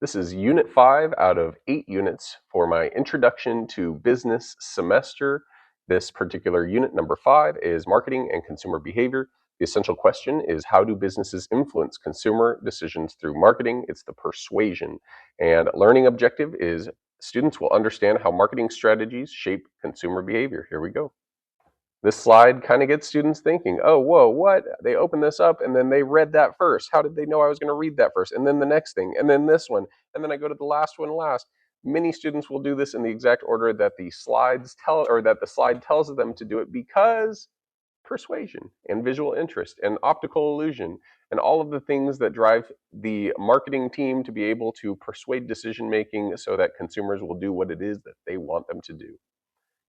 This is Unit 5 out of 8 units for my Introduction to Business semester. This particular unit, number 5, is Marketing and Consumer Behavior. The essential question is, how do businesses influence consumer decisions through marketing? It's the persuasion. And learning objective is students will understand how marketing strategies shape consumer behavior. Here we go. This slide kind of gets students thinking, oh, whoa, what? They opened this up and then they read that first. How did they know I was going to read that first? And then the next thing, and then this one, and then I go to the last one last. Many students will do this in the exact order that the slides tell, or that the slide tells them to do it, because persuasion and visual interest and optical illusion and all of the things that drive the marketing team to be able to persuade decision making so that consumers will do what it is that they want them to do.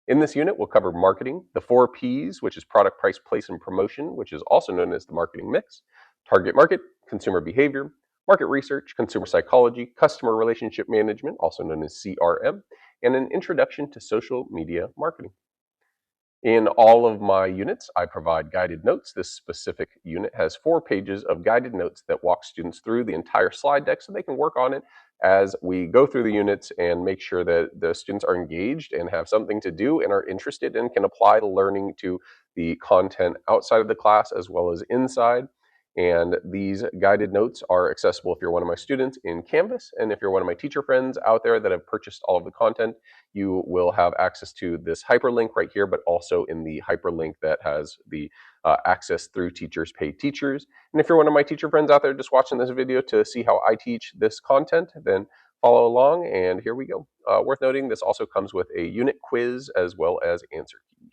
In this unit, we'll cover marketing, the 4Ps, which is product, price, place, and promotion, which is also known as the marketing mix, target market, consumer behavior, market research, consumer psychology, customer relationship management, also known as CRM, and an introduction to social media marketing. In all of my units, I provide guided notes. This specific unit has 4 pages of guided notes that walk students through the entire slide deck so they can work on it as we go through the units and make sure that the students are engaged and have something to do and are interested and can apply the learning to the content outside of the class as well as inside. And these guided notes are accessible if you're one of my students in Canvas, and if you're one of my teacher friends out there that have purchased all of the content, you will have access to this hyperlink right here, but also in the hyperlink that has the access through Teachers Pay Teachers. And if you're one of my teacher friends out there just watching this video to see how I teach this content, then follow along, and here we go. Worth noting, this also comes with a unit quiz as well as answer key.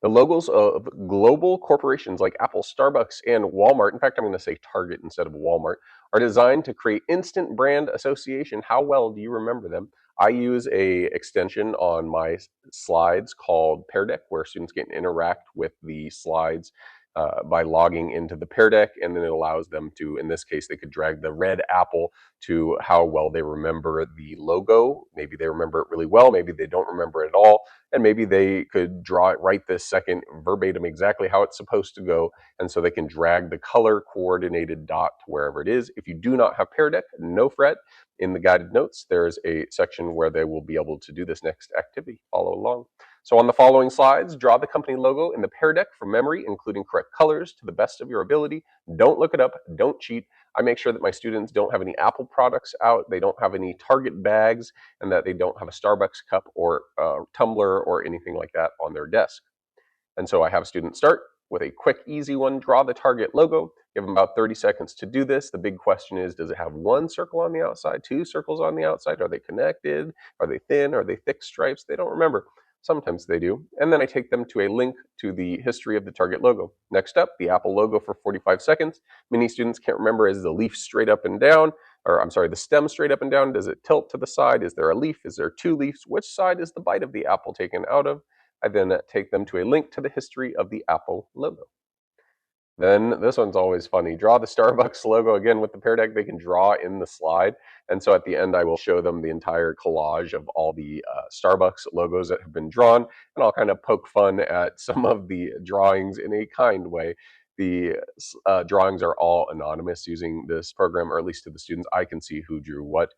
The logos of global corporations like Apple, Starbucks, and Walmart, in fact, I'm going to say Target instead of Walmart, are designed to create instant brand association. How well do you remember them? I use a extension on my slides called Pear Deck, where students can interact with the slides by logging into the Pear Deck, and then it allows them to, in this case, they could drag the red apple to how well they remember the logo. Maybe they remember it really well, maybe they don't remember it at all, and maybe they could draw it right this second verbatim exactly how it's supposed to go, and so they can drag the color coordinated dot to wherever it is. If you do not have Pear Deck, no fret. In the guided notes, there's a section where they will be able to do this next activity. Follow along. So on the following slides, draw the company logo in the Pear Deck from memory, including correct colors to the best of your ability. Don't look it up, don't cheat. I make sure that my students don't have any Apple products out, they don't have any Target bags, and that they don't have a Starbucks cup or a tumbler or anything like that on their desk. And so I have students start with a quick, easy one. Draw the Target logo. Give them about 30 seconds to do this. The big question is, does it have one circle on the outside, 2 circles on the outside? Are they connected? Are they thin? Are they thick stripes? They don't remember. Sometimes they do. And then I take them to a link to the history of the Target logo. Next up, the Apple logo for 45 seconds. Many students can't remember, is the leaf straight up and down? Or I'm sorry, the stem straight up and down? Does it tilt to the side? Is there a leaf? Is there 2 leaves? Which side is the bite of the apple taken out of? I then take them to a link to the history of the Apple logo. Then this one's always funny. Draw the Starbucks logo again with the Pear Deck. They can draw in the slide. And so at the end, I will show them the entire collage of all the Starbucks logos that have been drawn. And I'll kind of poke fun at some of the drawings in a kind way. The drawings are all anonymous using this program, or at least to the students. I can see who drew what.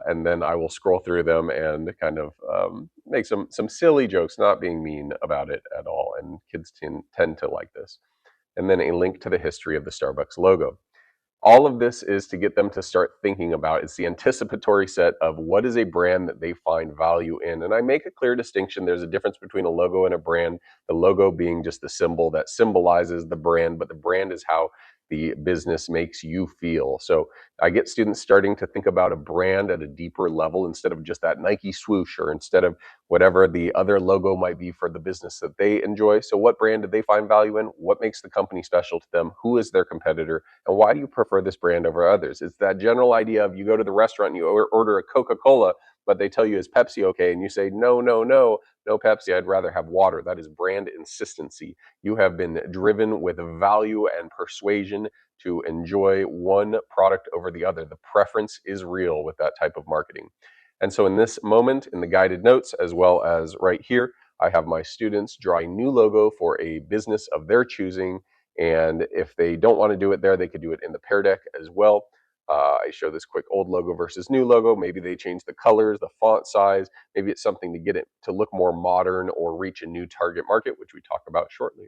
And then I will scroll through them and kind of make some silly jokes, not being mean about it at all. And kids tend to like this. And then a link to the history of the Starbucks logo. All of this is to get them to start thinking about, it's the anticipatory set of what is a brand that they find value in. And I make a clear distinction. There's a difference between a logo and a brand. The logo being just the symbol that symbolizes the brand, but the brand is how the business makes you feel. So I get students starting to think about a brand at a deeper level instead of just that Nike swoosh, or instead of whatever the other logo might be for the business that they enjoy. So what brand do they find value in? What makes the company special to them? Who is their competitor? And why do you prefer this brand over others? It's that general idea of, you go to the restaurant and you order a Coca-Cola, but they tell you, is Pepsi okay? And you say, no, no, no, no Pepsi, I'd rather have water. That is brand insistency. You have been driven with value and persuasion to enjoy one product over the other. The preference is real with that type of marketing. And so in this moment, in the guided notes, as well as right here, I have my students draw a new logo for a business of their choosing. And if they don't want to do it there, they could do it in the Pear Deck as well. I show this quick old logo versus new logo. Maybe they change the colors, the font size. Maybe it's something to get it to look more modern or reach a new target market, which we talk about shortly.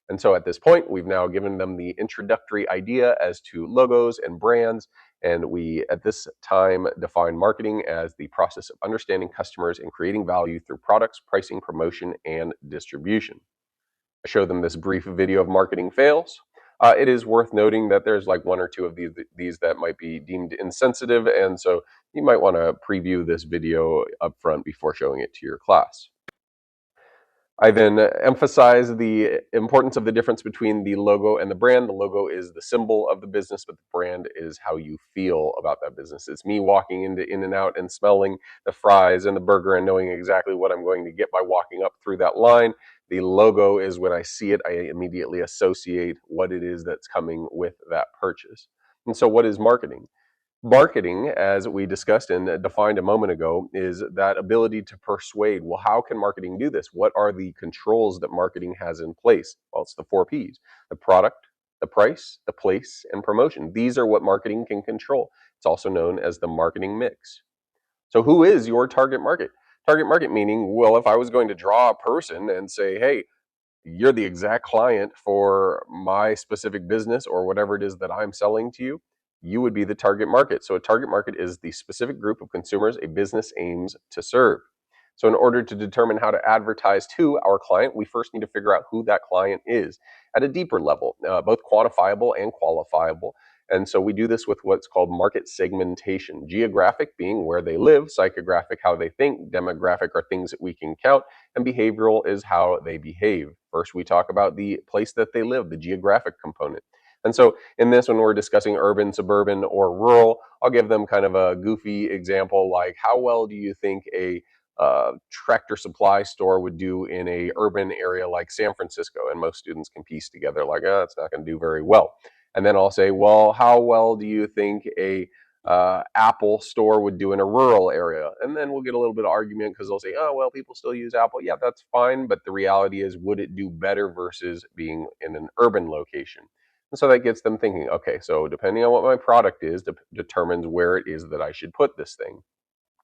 And so at this point, we've now given them the introductory idea as to logos and brands. And we, at this time, define marketing as the process of understanding customers and creating value through products, pricing, promotion, and distribution. I show them this brief video of marketing fails. It is worth noting that there's like one or two of these that might be deemed insensitive. And so you might want to preview this video up front before showing it to your class. I then emphasize the importance of the difference between the logo and the brand. The logo is the symbol of the business, but the brand is how you feel about that business. It's me walking into In-N-Out and smelling the fries and the burger and knowing exactly what I'm going to get by walking up through that line. The logo is when I see it, I immediately associate what it is that's coming with that purchase. And so what is marketing? Marketing, as we discussed and defined a moment ago, is that ability to persuade. Well, how can marketing do this? What are the controls that marketing has in place? Well, it's the 4 Ps: the product, the price, the place, and promotion. These are what marketing can control. It's also known as the marketing mix. So, who is your target market? Target market meaning, well, if I was going to draw a person and say, hey, you're the exact client for my specific business or whatever it is that I'm selling to you, you would be the target market. So a target market is the specific group of consumers a business aims to serve. So in order to determine how to advertise to our client, we first need to figure out who that client is at a deeper level, both quantifiable and qualifiable. And so we do this with what's called market segmentation. Geographic being where they live, psychographic how they think, demographic are things that we can count, and behavioral is how they behave. First, we talk about the place that they live, the geographic component. And so in this, when we're discussing urban, suburban, or rural, I'll give them kind of a goofy example like, how well do you think a tractor supply store would do in a urban area like San Francisco? And most students can piece together like, oh, it's not going to do very well. And then I'll say, well, how well do you think a Apple store would do in a rural area? And then we'll get a little bit of argument because they'll say, oh, well, people still use Apple. Yeah, that's fine. But the reality is, would it do better versus being in an urban location? And so that gets them thinking, okay, so depending on what my product is, determines where it is that I should put this thing.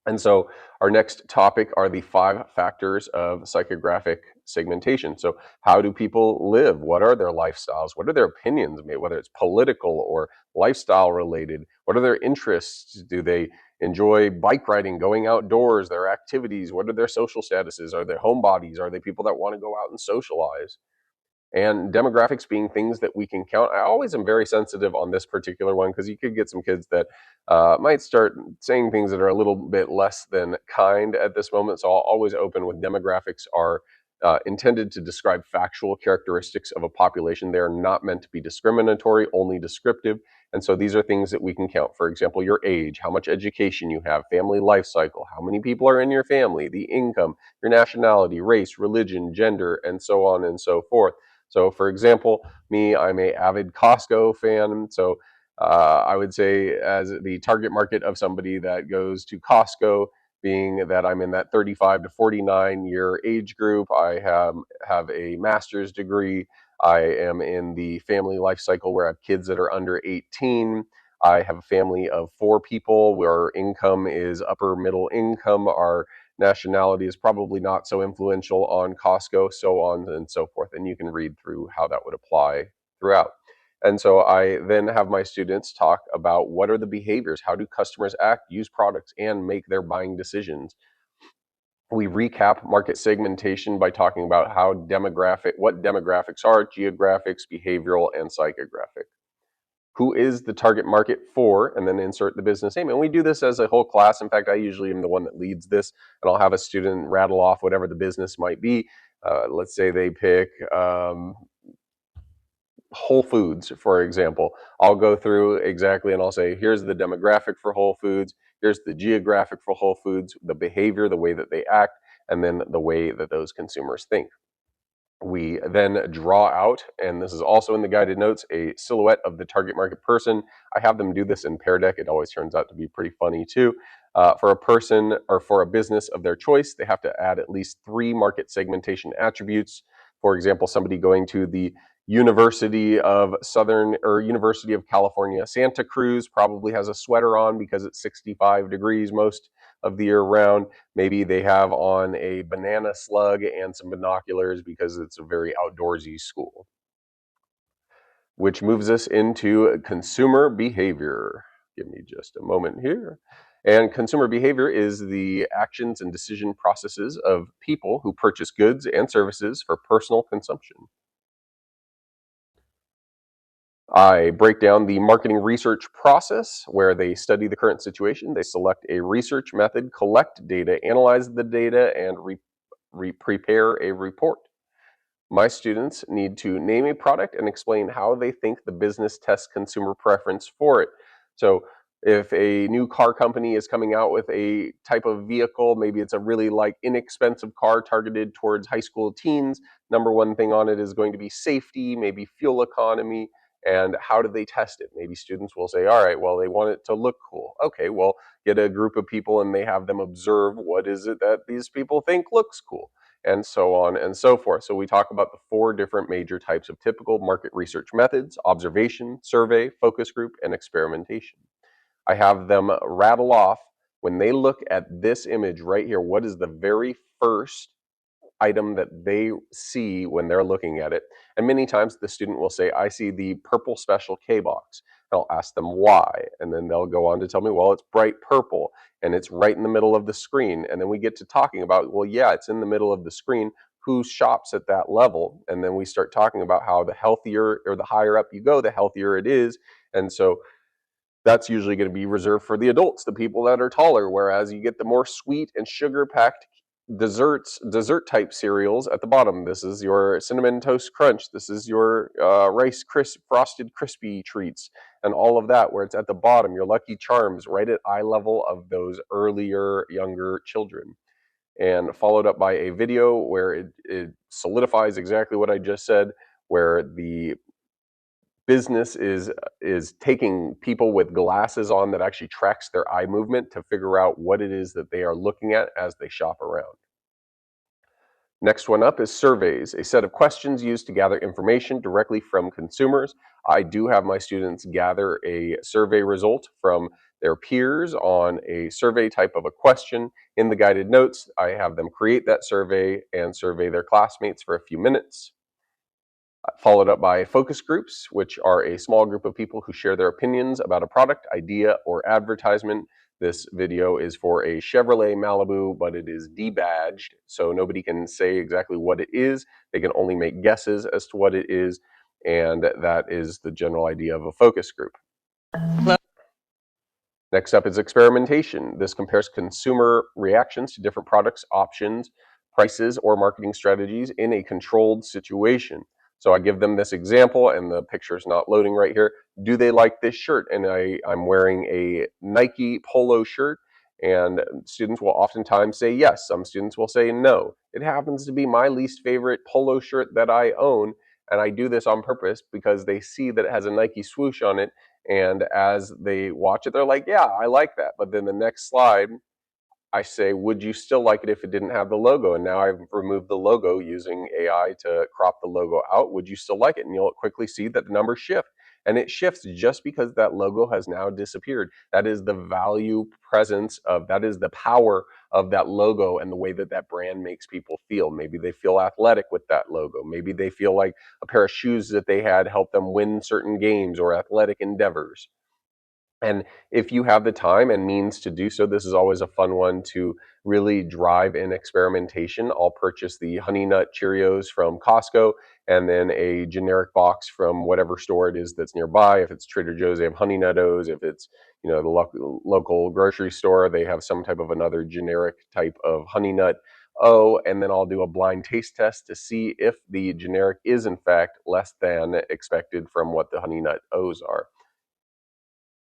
And so our next topic are the 5 factors of psychographic segmentation. So how do people live? What are their lifestyles? What are their opinions, whether it's political or lifestyle related? What are their interests? Do they enjoy bike riding, going outdoors, their activities? What are their social statuses? Are they homebodies? Are they people that want to go out and socialize? And demographics being things that we can count. I always am very sensitive on this particular one because you could get some kids that might start saying things that are a little bit less than kind at this moment. So I'll always open with demographics are intended to describe factual characteristics of a population. They are not meant to be discriminatory, only descriptive. And so these are things that we can count. For example, your age, how much education you have, family life cycle, how many people are in your family, the income, your nationality, race, religion, gender, and so on and so forth. So for example, me, I'm a avid Costco fan. So I would say as the target market of somebody that goes to Costco, being that I'm in that 35 to 49 year age group, I have a master's degree. I am in the family life cycle where I have kids that are under 18. I have a family of 4 people where income is upper middle income. Our nationality is probably not so influential on Costco, so on and so forth. And you can read through how that would apply throughout. And so I then have my students talk about what are the behaviors, how do customers act, use products, and make their buying decisions. We recap market segmentation by talking about what demographics are, geographics, behavioral, and psychographic. Who is the target market for, and then insert the business name. And we do this as a whole class. In fact, I usually am the one that leads this, and I'll have a student rattle off whatever the business might be. Let's say they pick Whole Foods, for example. I'll go through exactly and I'll say, here's the demographic for Whole Foods, here's the geographic for Whole Foods, the behavior, the way that they act, and then the way that those consumers think. We then draw out, and this is also in the guided notes, a silhouette of the target market person. I have them do this in Pear Deck. It always turns out to be pretty funny too. For a person or for a business of their choice, they have to add at least 3 market segmentation attributes. For example, somebody going to the University of California, Santa Cruz probably has a sweater on because it's 65 degrees most of the year round. Maybe they have on a banana slug and some binoculars because it's a very outdoorsy school. Which moves us into consumer behavior. Give me just a moment here. And consumer behavior is the actions and decision processes of people who purchase goods and services for personal consumption. I break down the marketing research process where they study the current situation, they select a research method, collect data, analyze the data, and prepare a report. My students need to name a product and explain how they think the business tests consumer preference for it. So, if a new car company is coming out with a type of vehicle, maybe it's a really inexpensive car targeted towards high school teens, number one thing on it is going to be safety, maybe fuel economy, and how do they test it? Maybe students will say, all right, well, they want it to look cool. Okay, well, get a group of people and they have them observe what is it that these people think looks cool, and so on and so forth. So we talk about the four different major types of typical market research methods: observation, survey, focus group, and experimentation. I have them rattle off when they look at this image right here, what is the very first item that they see when they're looking at it. And many times the student will say, I see the purple special K box. I'll ask them why. And then they'll go on to tell me, well, it's bright purple and it's right in the middle of the screen. And then we get to talking about, well, yeah, it's in the middle of the screen. Who shops at that level? And then we start talking about how the healthier or the higher up you go, the healthier it is. And so that's usually going to be reserved for the adults, the people that are taller, whereas you get the more sweet and sugar packed dessert type cereals at the bottom. This is your cinnamon toast crunch, this is your frosted crispy treats, and all of that, where it's at the bottom, your Lucky Charms right at eye level of those earlier younger children. And followed up by a video where it solidifies exactly what I just said, where the business is taking people with glasses on that actually tracks their eye movement to figure out what it is that they are looking at as they shop around. Next one up is surveys, a set of questions used to gather information directly from consumers. I do have my students gather a survey result from their peers on a survey type of a question. In the guided notes, I have them create that survey and survey their classmates for a few minutes. Followed up by focus groups, which are a small group of people who share their opinions about a product, idea, or advertisement. This video is for a Chevrolet Malibu, but it is debadged, so nobody can say exactly what it is. They can only make guesses as to what it is, and that is the general idea of a focus group. Next up is experimentation. This compares consumer reactions to different products, options, prices, or marketing strategies in a controlled situation. So I give them this example, and the picture is not loading right here. Do they like this shirt? And I'm wearing a Nike polo shirt, and students will oftentimes say yes. Some students will say no. It happens to be my least favorite polo shirt that I own, and I do this on purpose because they see that it has a Nike swoosh on it, and as they watch it, they're like, yeah, I like that. But then the next slide, I say, would you still like it if it didn't have the logo? And now I've removed the logo using AI to crop the logo out. Would you still like it? And you'll quickly see that the numbers shift. And it shifts just because that logo has now disappeared. That is the value presence of, that is the power of that logo and the way that that brand makes people feel. Maybe they feel athletic with that logo. Maybe they feel like a pair of shoes that they had helped them win certain games or athletic endeavors. And if you have the time and means to do so, this is always a fun one to really drive in experimentation. I'll purchase the Honey Nut Cheerios from Costco and then a generic box from whatever store it is that's nearby. If it's Trader Joe's, they have Honey Nut-Os. If it's the local grocery store, they have some type of another generic type of Honey Nut. And then I'll do a blind taste test to see if the generic is in fact less than expected from what the Honey Nut O's are.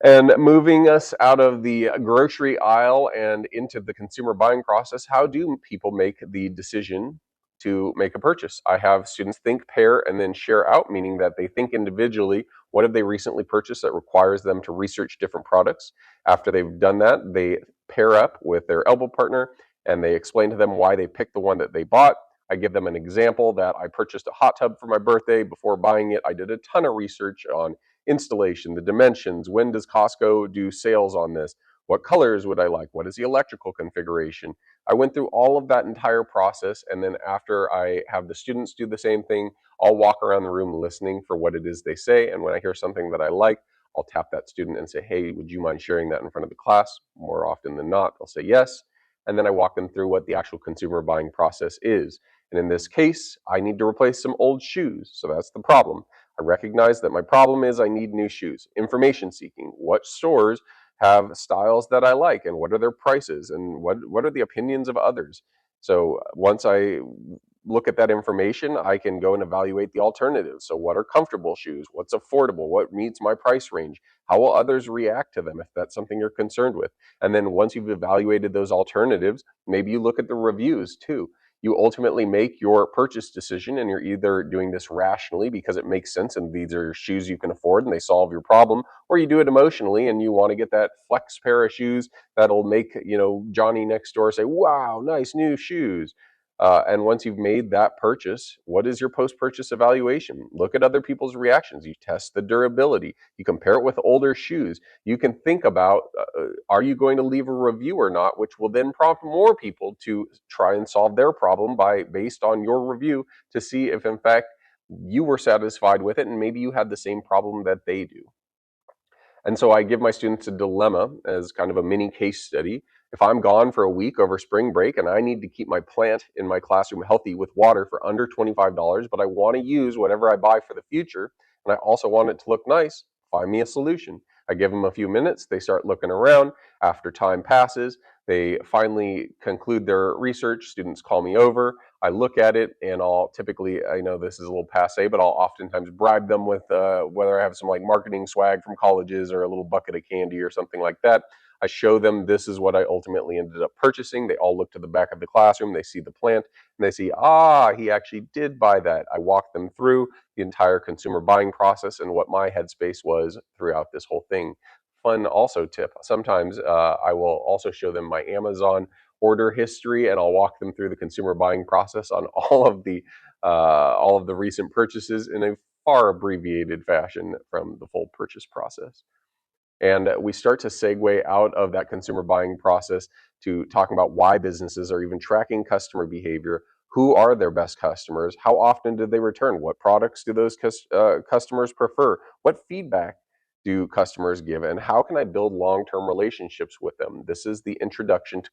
And moving us out of the grocery aisle and into the consumer buying process, how do people make the decision to make a purchase? I have students think, pair, and then share out, meaning that they think individually, what have they recently purchased that requires them to research different products? After they've done that, they pair up with their elbow partner and they explain to them why they picked the one that they bought. I give them an example that I purchased a hot tub for my birthday. Before buying it, I did a ton of research on installation, the dimensions, when does Costco do sales on this, what colors would I like, what is the electrical configuration. I went through all of that entire process, and then after I have the students do the same thing, I'll walk around the room listening for what it is they say, and when I hear something that I like, I'll tap that student and say, hey, would you mind sharing that in front of the class? More often than not, they'll say yes. And then I walk them through what the actual consumer buying process is. And in this case, I need to replace some old shoes. So that's the problem. I recognize that my problem is I need new shoes. Information seeking. What stores have styles that I like, and what are their prices, and what are the opinions of others? So once I look at that information, I can go and evaluate the alternatives. So what are comfortable shoes? What's affordable? What meets my price range? How will others react to them if that's something you're concerned with? And then once you've evaluated those alternatives, maybe you look at the reviews too. You ultimately make your purchase decision, and you're either doing this rationally because it makes sense and these are shoes you can afford and they solve your problem, or you do it emotionally and you want to get that flex pair of shoes that'll make, Johnny next door say, wow, nice new shoes. And once you've made that purchase, what is your post-purchase evaluation? Look at other people's reactions. You test the durability. You compare it with older shoes. You can think about, are you going to leave a review or not, which will then prompt more people to try and solve their problem based on your review, to see if in fact you were satisfied with it and maybe you had the same problem that they do. And so I give my students a dilemma as kind of a mini case study. If I'm gone for a week over spring break and I need to keep my plant in my classroom healthy with water for under $25, but I want to use whatever I buy for the future, and I also want it to look nice, find me a solution. I give them a few minutes, they start looking around. After time passes, they finally conclude their research. Students call me over. I look at it, and I'll typically, I know this is a little passe, but I'll oftentimes bribe them with whether I have some like marketing swag from colleges or a little bucket of candy or something like that. I show them this is what I ultimately ended up purchasing. They all look to the back of the classroom, they see the plant, and they see, he actually did buy that. I walk them through the entire consumer buying process and what my headspace was throughout this whole thing. Fun also tip. Sometimes I will also show them my Amazon order history, and I'll walk them through the consumer buying process on all of the recent purchases in a far abbreviated fashion from the full purchase process. And we start to segue out of that consumer buying process to talking about why businesses are even tracking customer behavior. Who are their best customers? How often do they return? What products do those customers prefer? What feedback do customers give? And how can I build long-term relationships with them? This is the introduction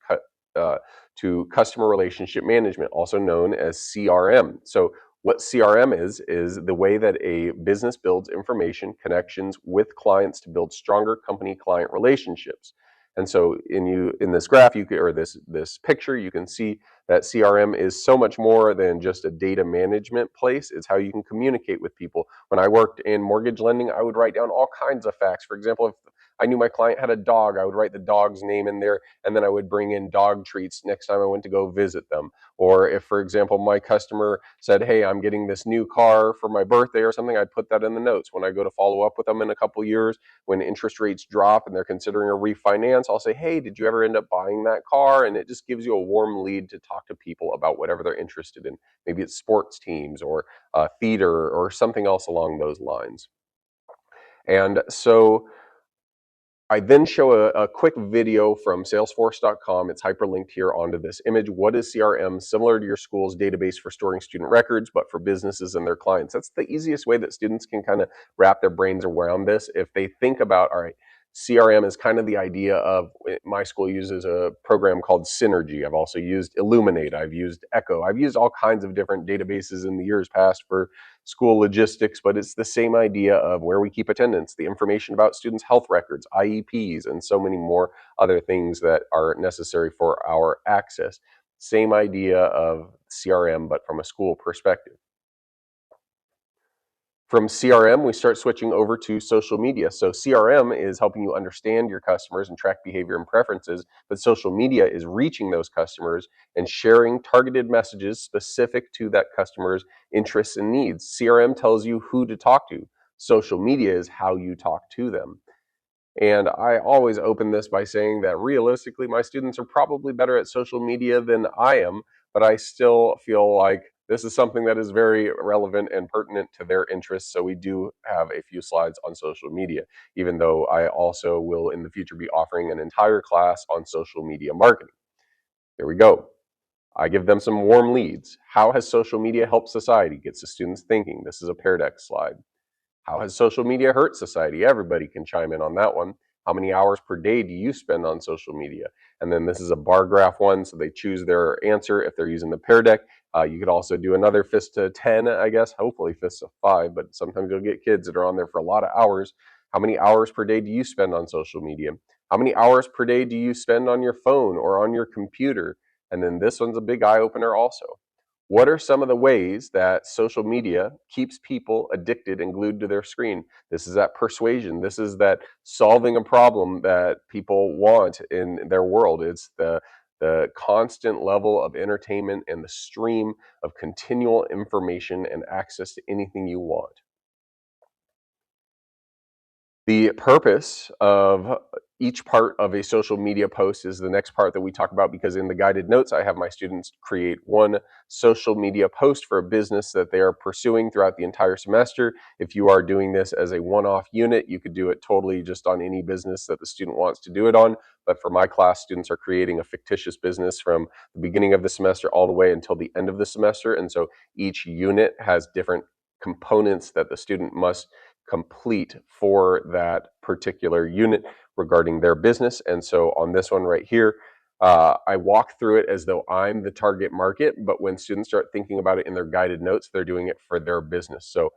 to customer relationship management, also known as CRM. So what CRM is the way that a business builds information connections with clients to build stronger company client relationships. And so in this graph or this picture, you can see that CRM is so much more than just a data management place. It's how you can communicate with people. When I worked in mortgage lending, I would write down all kinds of facts. For example, if I knew my client had a dog, I would write the dog's name in there, and then I would bring in dog treats next time I went to go visit them. Or if, for example, my customer said, hey, I'm getting this new car for my birthday or something, I'd put that in the notes. When I go to follow up with them in a couple years, when interest rates drop and they're considering a refinance, I'll say, hey, did you ever end up buying that car? And it just gives you a warm lead to talk to people about whatever they're interested in. Maybe it's sports teams or theater or something else along those lines. And so I then show a quick video from salesforce.com. It's hyperlinked here onto this image. What is CRM? Similar to your school's database for storing student records, but for businesses and their clients. That's the easiest way that students can kind of wrap their brains around this. If they think about, all right, CRM is kind of the idea of, my school uses a program called Synergy. I've also used Illuminate. I've used Echo. I've used all kinds of different databases in the years past for school logistics, but it's the same idea of where we keep attendance, the information about students' health records, IEPs, and so many more other things that are necessary for our access. Same idea of CRM, but from a school perspective. From CRM, we start switching over to social media. So CRM is helping you understand your customers and track behavior and preferences, but social media is reaching those customers and sharing targeted messages specific to that customer's interests and needs. CRM tells you who to talk to. Social media is how you talk to them. And I always open this by saying that realistically, my students are probably better at social media than I am, but I still feel like this is something that is very relevant and pertinent to their interests. So we do have a few slides on social media, even though I also will in the future be offering an entire class on social media marketing. Here we go. I give them some warm leads. How has social media helped society? Gets the students thinking. This is a Pear Deck slide. How has social media hurt society? Everybody can chime in on that one. How many hours per day do you spend on social media? And then this is a bar graph one, so they choose their answer if they're using the Pear Deck. You could also do another fist to 10, I guess, hopefully fist to 5, but sometimes you'll get kids that are on there for a lot of hours. How many hours per day do you spend on social media? How many hours per day do you spend on your phone or on your computer? And then this one's a big eye opener also. What are some of the ways that social media keeps people addicted and glued to their screen? This is that persuasion. This is that solving a problem that people want in their world. It's the constant level of entertainment and the stream of continual information and access to anything you want. The purpose of each part of a social media post is the next part that we talk about, because in the guided notes, I have my students create one social media post for a business that they are pursuing throughout the entire semester. If you are doing this as a one-off unit, you could do it totally just on any business that the student wants to do it on. But for my class, students are creating a fictitious business from the beginning of the semester all the way until the end of the semester. And so each unit has different components that the student must complete for that particular unit regarding their business. And so on this one right here, I walk through it as though I'm the target market, but when students start thinking about it in their guided notes, they're doing it for their business. So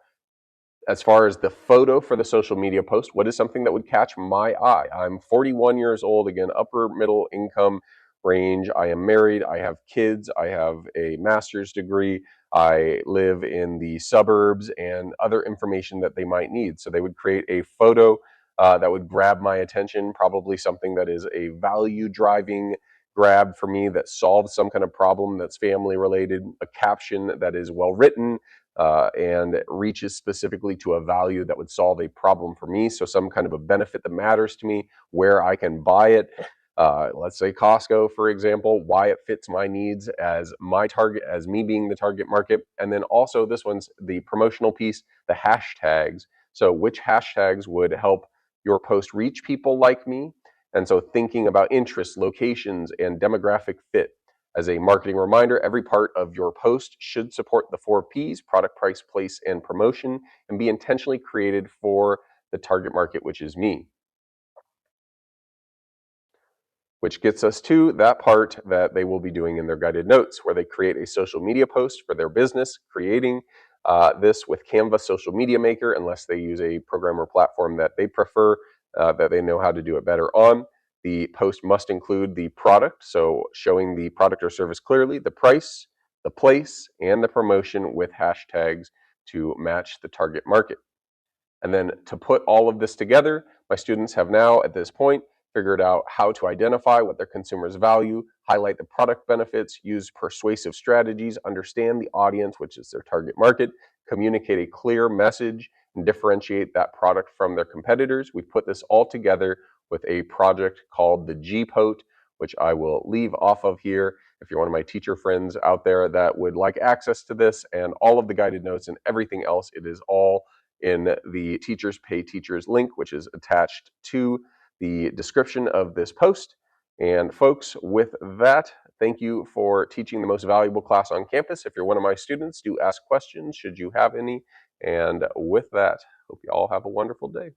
as far as the photo for the social media post, what is something that would catch my eye? I'm 41 years old, again, upper middle income range. I am married. I have kids. I have a master's degree. I live in the suburbs, and other information that they might need. So they would create a photo that would grab my attention, probably something that is a value driving grab for me that solves some kind of problem that's family related, a caption that is well written, and reaches specifically to a value that would solve a problem for me. So some kind of a benefit that matters to me, where I can buy it. Let's say Costco, for example, why it fits my needs as my target, as me being the target market. And then also this one's the promotional piece, the hashtags. So which hashtags would help your post reach people like me? And so thinking about interests, locations, and demographic fit. As a marketing reminder, every part of your post should support the 4 Ps: product, price, place, and promotion, and be intentionally created for the target market, which is me. Which gets us to that part that they will be doing in their guided notes, where they create a social media post for their business, creating this with Canva Social Media Maker, unless they use a program or platform that they prefer, that they know how to do it better on. The post must include the product, so showing the product or service clearly, the price, the place, and the promotion with hashtags to match the target market. And then to put all of this together, my students have now, at this point, figured out how to identify what their consumers value, highlight the product benefits, use persuasive strategies, understand the audience, which is their target market, communicate a clear message, and differentiate that product from their competitors. We put this all together with a project called the GPOT, which I will leave off of here. If you're one of my teacher friends out there that would like access to this and all of the guided notes and everything else, it is all in the Teachers Pay Teachers link, which is attached to the description of this post. And folks, with that, thank you for teaching the most valuable class on campus. If you're one of my students, do ask questions should you have any. And with that, hope you all have a wonderful day.